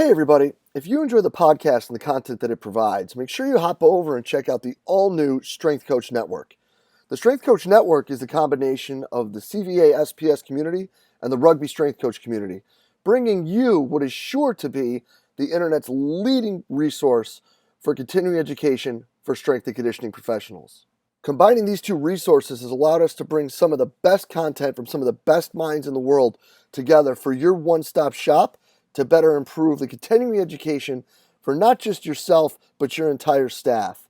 Hey everybody, if you enjoy the podcast and the content that it provides, make sure you hop over and check out the all-new Strength Coach Network. The Strength Coach Network is the combination of the CVA SPS community and the Rugby Strength Coach community, bringing you what is sure to be the internet's leading resource for continuing education for strength and conditioning professionals. Combining these two resources has allowed us to bring some of the best content from some of the best minds in the world together for your one-stop shop to better improve the continuing education for not just yourself, but your entire staff.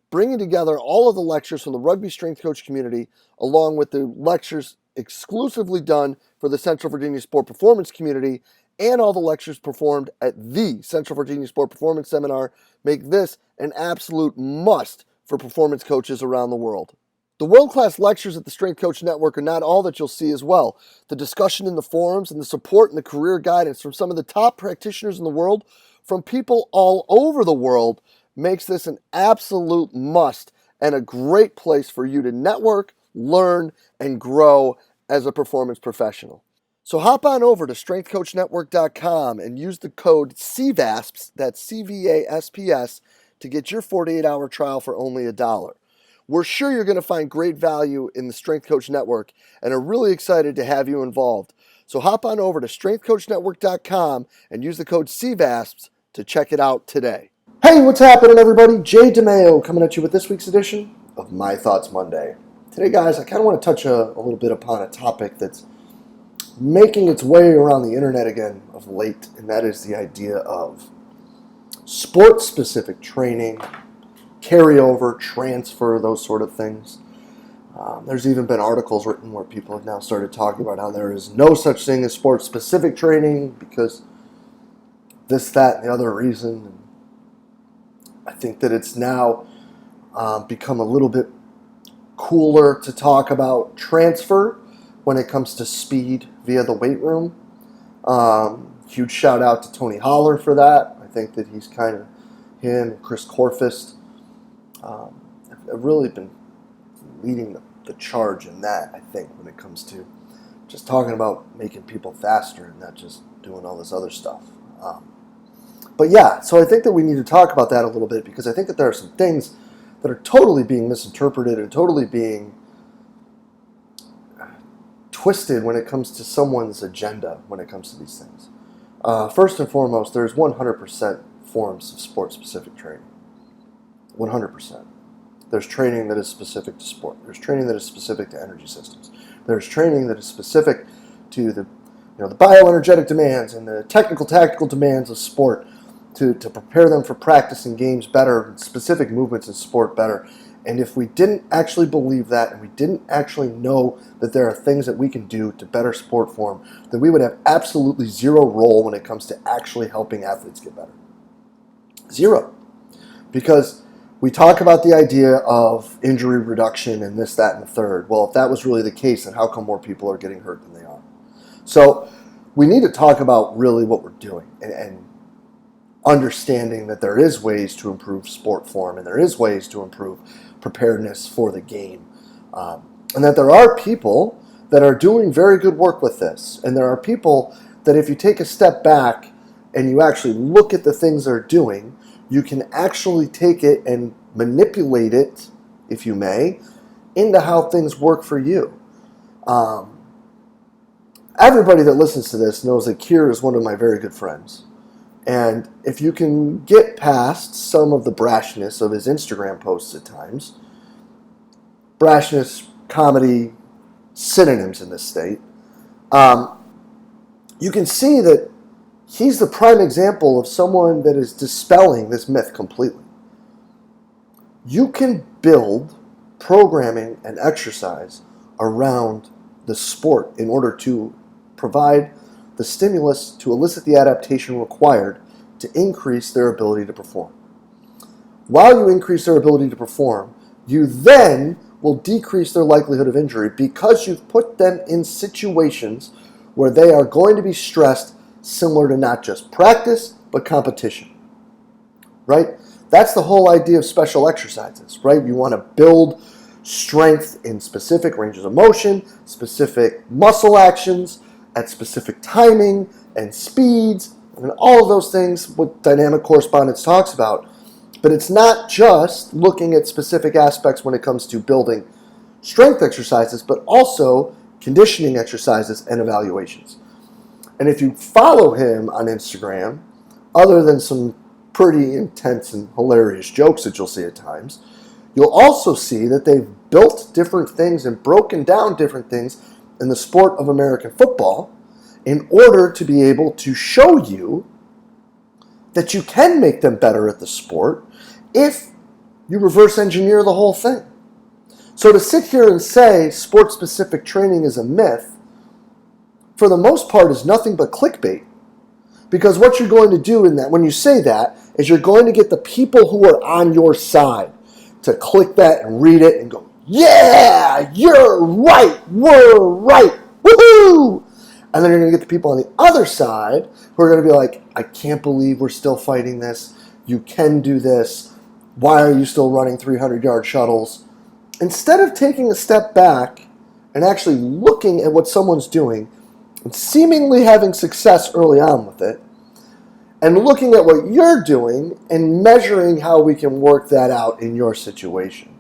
Bringing together all of the lectures from the Rugby Strength Coach community, along with the lectures exclusively done for the Central Virginia Sport Performance community, and all the lectures performed at the Central Virginia Sport Performance Seminar, make this an absolute must for performance coaches around the world. The world-class lectures at the Strength Coach Network are not all that you'll see as well. The discussion in the forums and the support and the career guidance from some of the top practitioners in the world, from people all over the world, makes this an absolute must and a great place for you to network, learn, and grow as a performance professional. So hop on over to strengthcoachnetwork.com and use the code CVASPS, that's CVASPS, to get your 48-hour trial for only $1. We're sure you're going to find great value in the Strength Coach Network and are really excited to have you involved. So hop on over to strengthcoachnetwork.com and use the code CVASPS to check it out today. Hey, what's happening, everybody? DeMayo coming at you with this week's edition of My Thoughts Monday. Today, guys, I kind of want to touch a little bit upon a topic that's making its way around the internet again of late, and that is the idea of sport-specific training, carryover, transfer, those sort of things. There's even been articles written where people have now started talking about how there is no such thing as sport-specific training because this, that, and the other reason. And I think that it's now become a little bit cooler to talk about transfer when it comes to speed via the weight room. Huge shout out to Tony Holler for that. I think that he's kind of, him, Chris Corfist, have really been leading the charge in that, I think, when it comes to just talking about making people faster and not just doing all this other stuff. But yeah, so I think that we need to talk about that a little bit because I think that there are some things that are totally being misinterpreted and totally being twisted when it comes to someone's agenda when it comes to these things. First and foremost, there's 100% forms of sport-specific training. 100%. There's training that is specific to sport. There's training that is specific to energy systems. There's training that is specific to the bioenergetic demands and the technical, tactical demands of sport to prepare them for practice and games better, specific movements in sport better. And if we didn't actually believe that and we didn't actually know that there are things that we can do to better sport form, then we would have absolutely zero role when it comes to actually helping athletes get better. Zero. Because we talk about the idea of injury reduction and this, that, and the third. Well, if that was really the case, then how come more people are getting hurt than they are? So we need to talk about really what we're doing and understanding that there is ways to improve sport form and there is ways to improve preparedness for the game. And that there are people that are doing very good work with this. And there are people that if you take a step back and you actually look at the things they're doing, you can actually take it and manipulate it, if you may, into how things work for you. Everybody that listens to this knows that Kier is one of my very good friends. And if you can get past some of the brashness of his Instagram posts at times, brashness, comedy, synonyms in this state, you can see that he's the prime example of someone that is dispelling this myth completely. You can build programming and exercise around the sport in order to provide the stimulus to elicit the adaptation required to increase their ability to perform. While you increase their ability to perform, you then will decrease their likelihood of injury because you've put them in situations where they are going to be stressed similar to not just practice, but competition, right? That's the whole idea of special exercises, right? You want to build strength in specific ranges of motion, specific muscle actions, at specific timing and speeds, I mean, all of those things what dynamic correspondence talks about. But it's not just looking at specific aspects when it comes to building strength exercises, but also conditioning exercises and evaluations. And if you follow him on Instagram, other than some pretty intense and hilarious jokes that you'll see at times, you'll also see that they've built different things and broken down different things in the sport of American football in order to be able to show you that you can make them better at the sport if you reverse engineer the whole thing. So to sit here and say sport-specific training is a myth, for the most part, is nothing but clickbait. Because what you're going to do in that, when you say that, is you're going to get the people who are on your side to click that and read it and go, yeah, you're right, we're right, woohoo! And then you're going to get the people on the other side who are going to be like, I can't believe we're still fighting this. You can do this. Why are you still running 300-yard shuttles? Instead of taking a step back and actually looking at what someone's doing and seemingly having success early on with it, and looking at what you're doing and measuring how we can work that out in your situation.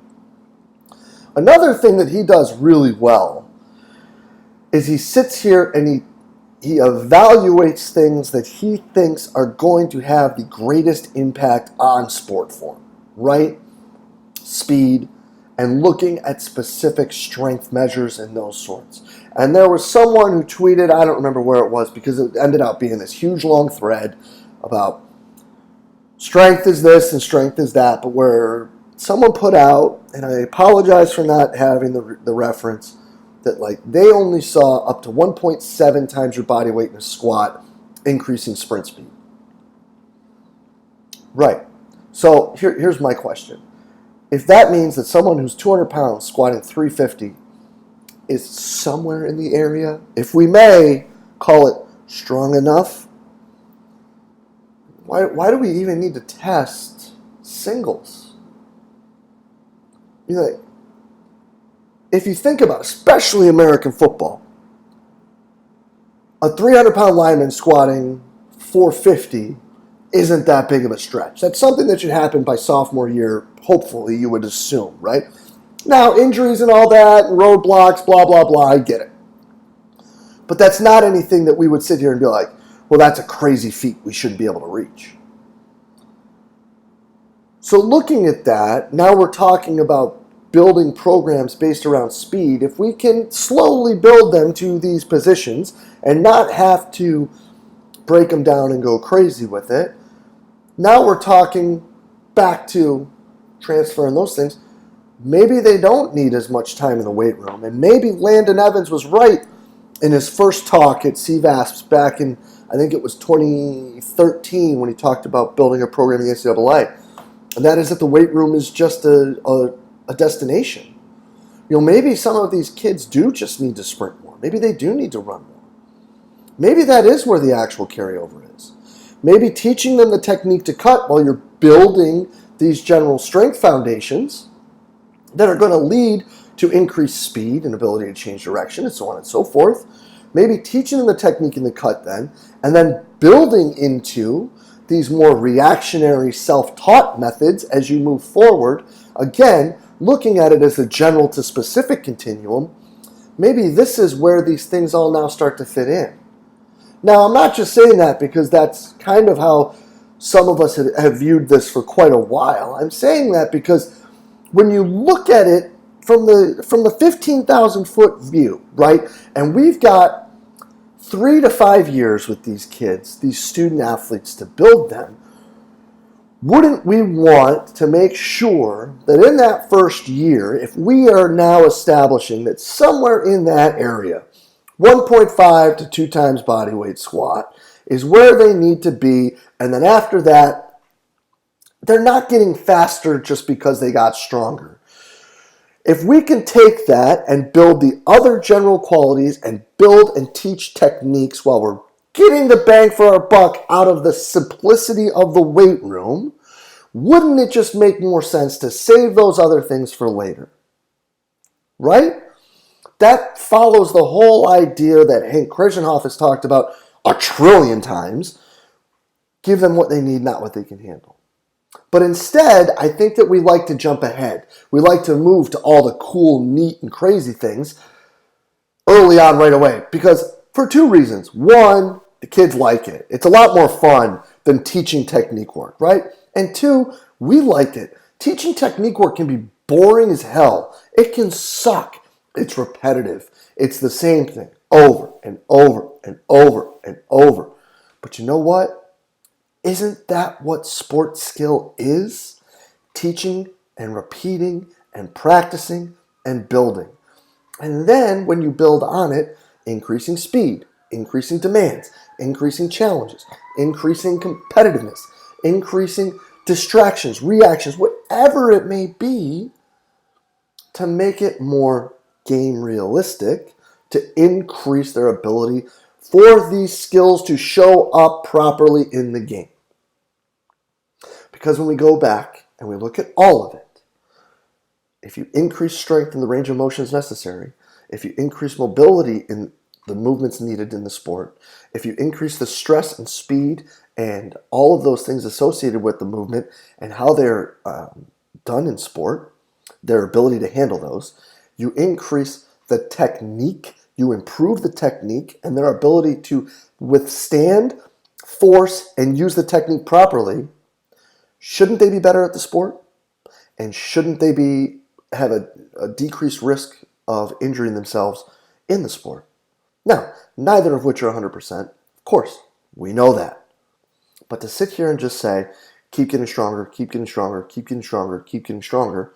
Another thing that he does really well is he sits here and he evaluates things that he thinks are going to have the greatest impact on sport form, right? Speed, and looking at specific strength measures and those sorts. And there was someone who tweeted, I don't remember where it was because it ended up being this huge long thread about strength is this and strength is that, but where someone put out, and I apologize for not having the reference, that like they only saw up to 1.7 times your body weight in a squat increasing sprint speed. Right. So here's my question. If that means that someone who's 200 pounds squatting 350 is somewhere in the area, if we may call it strong enough, why do we even need to test singles? If you think about it, especially American football, a 300-pound lineman squatting 450 isn't that big of a stretch. That's something that should happen by sophomore year, hopefully, you would assume, right? Now, injuries and all that, roadblocks, blah, blah, blah, I get it. But that's not anything that we would sit here and be like, well, that's a crazy feat we shouldn't be able to reach. So looking at that, now we're talking about building programs based around speed. If we can slowly build them to these positions and not have to break them down and go crazy with it, now we're talking back to transfer and those things. Maybe they don't need as much time in the weight room. And maybe Landon Evans was right in his first talk at CVASPS back in, I think it was 2013, when he talked about building a program in the NCAA. And that is that the weight room is just a destination. Maybe some of these kids do just need to sprint more. Maybe they do need to run more. Maybe that is where the actual carryover is. Maybe teaching them the technique to cut while you're building these general strength foundations that are going to lead to increased speed and ability to change direction and so on and so forth. Maybe teaching them the technique in the cut then, and then building into these more reactionary self-taught methods as you move forward. Again, looking at it as a general to specific continuum, maybe this is where these things all now start to fit in. Now, I'm not just saying that because that's kind of how some of us have viewed this for quite a while. I'm saying that because when you look at it from the 15,000 foot view, right, and we've got 3 to 5 years with these kids, these student athletes, to build them, wouldn't we want to make sure that in that first year, if we are now establishing that somewhere in that area, 1.5 to 2 times body weight squat is where they need to be, and then after that, they're not getting faster just because they got stronger. If we can take that and build the other general qualities and build and teach techniques while we're getting the bang for our buck out of the simplicity of the weight room, wouldn't it just make more sense to save those other things for later? Right? That follows the whole idea that Hank Krishenhoff has talked about a trillion times, give them what they need, not what they can handle. But instead, I think that we like to jump ahead. We like to move to all the cool, neat, and crazy things early on right away. Because for two reasons. One, the kids like it. It's a lot more fun than teaching technique work, right? And two, we like it. Teaching technique work can be boring as hell. It can suck. It's repetitive. It's the same thing over and over and over and over. But you know what? Isn't that what sports skill is? Teaching and repeating and practicing and building. And then when you build on it, increasing speed, increasing demands, increasing challenges, increasing competitiveness, increasing distractions, reactions, whatever it may be, to make it more game realistic, to increase their ability for these skills to show up properly in the game. Because when we go back and we look at all of it, if you increase strength in the range of motions necessary, if you increase mobility in the movements needed in the sport, if you increase the stress and speed and all of those things associated with the movement and how they're done in sport, their ability to handle those, you increase the technique, you improve the technique and their ability to withstand, force, and use the technique properly, shouldn't they be better at the sport? And shouldn't they have a decreased risk of injuring themselves in the sport? Now, neither of which are 100%. Of course, we know that. But to sit here and just say, keep getting stronger, keep getting stronger, keep getting stronger, keep getting stronger,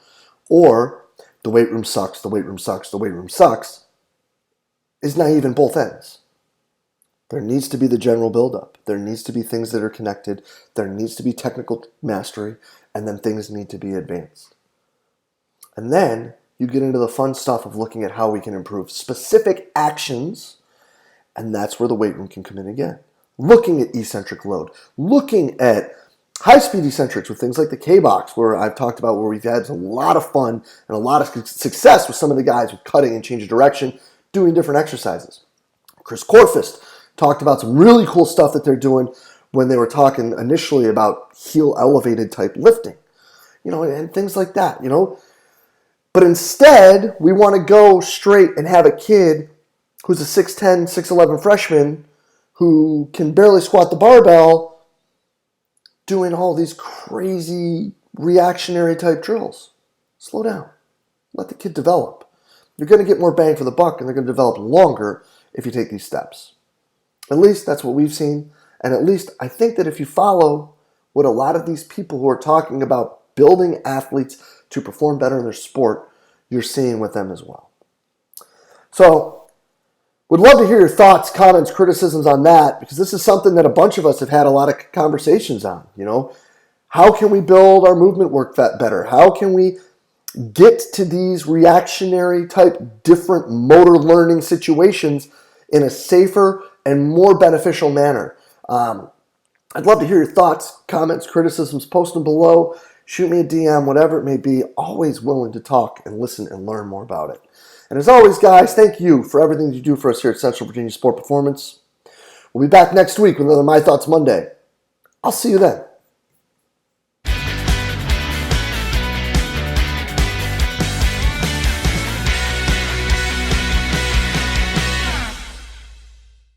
or the weight room sucks, the weight room sucks, the weight room sucks, is naive in both ends. There needs to be the general buildup. There needs to be things that are connected. There needs to be technical mastery, and then things need to be advanced. And then you get into the fun stuff of looking at how we can improve specific actions, and that's where the weight room can come in again. Looking at eccentric load, looking at high-speed eccentrics with things like the K-box, where I've talked about where we've had a lot of fun and a lot of success with some of the guys with cutting and change of direction, doing different exercises. Chris Corfist talked about some really cool stuff that they're doing when they were talking initially about heel elevated type lifting, and things like that, But instead, we want to go straight and have a kid who's a 6'10", 6'11 freshman who can barely squat the barbell doing all these crazy reactionary type drills. Slow down. Let the kid develop. You're going to get more bang for the buck, and they're going to develop longer if you take these steps. At least that's what we've seen. And at least I think that if you follow what a lot of these people who are talking about building athletes to perform better in their sport, you're seeing with them as well. So, would love to hear your thoughts, comments, criticisms on that, because this is something that a bunch of us have had a lot of conversations on. How can we build our movement work better? How can we get to these reactionary type different motor learning situations in a safer and more beneficial manner? I'd love to hear your thoughts, comments, criticisms. Post them below. Shoot me a DM, whatever it may be. Always willing to talk and listen and learn more about it. And as always, guys, thank you for everything that you do for us here at Central Virginia Sport Performance. We'll be back next week with another My Thoughts Monday. I'll see you then.